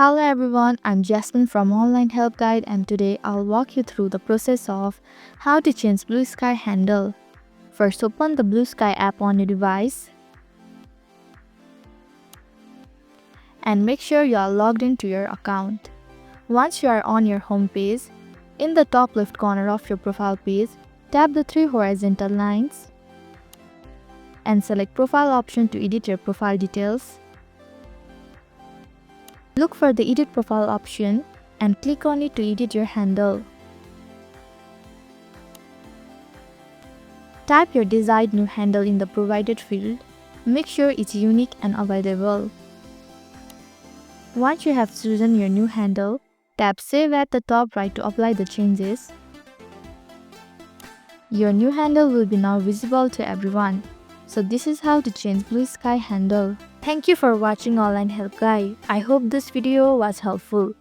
Hello everyone, I'm Jasmine from Online Help Guide, and today I'll walk you through the process of how to change BlueSky handle. First, open the BlueSky app on your device and make sure you are logged into your account. Once you are on your home page, in the top left corner of your profile page, tap the three horizontal lines and select Profile option to edit your profile details. Look for the Edit Profile option and click on it to edit your handle. Type your desired new handle in the provided field. Make sure it's unique and available. Once you have chosen your new handle, tap Save at the top right to apply the changes. Your new handle will be now visible to everyone. So this is how to change BlueSky handle. Thank you for watching Online Help Guide. I hope this video was helpful.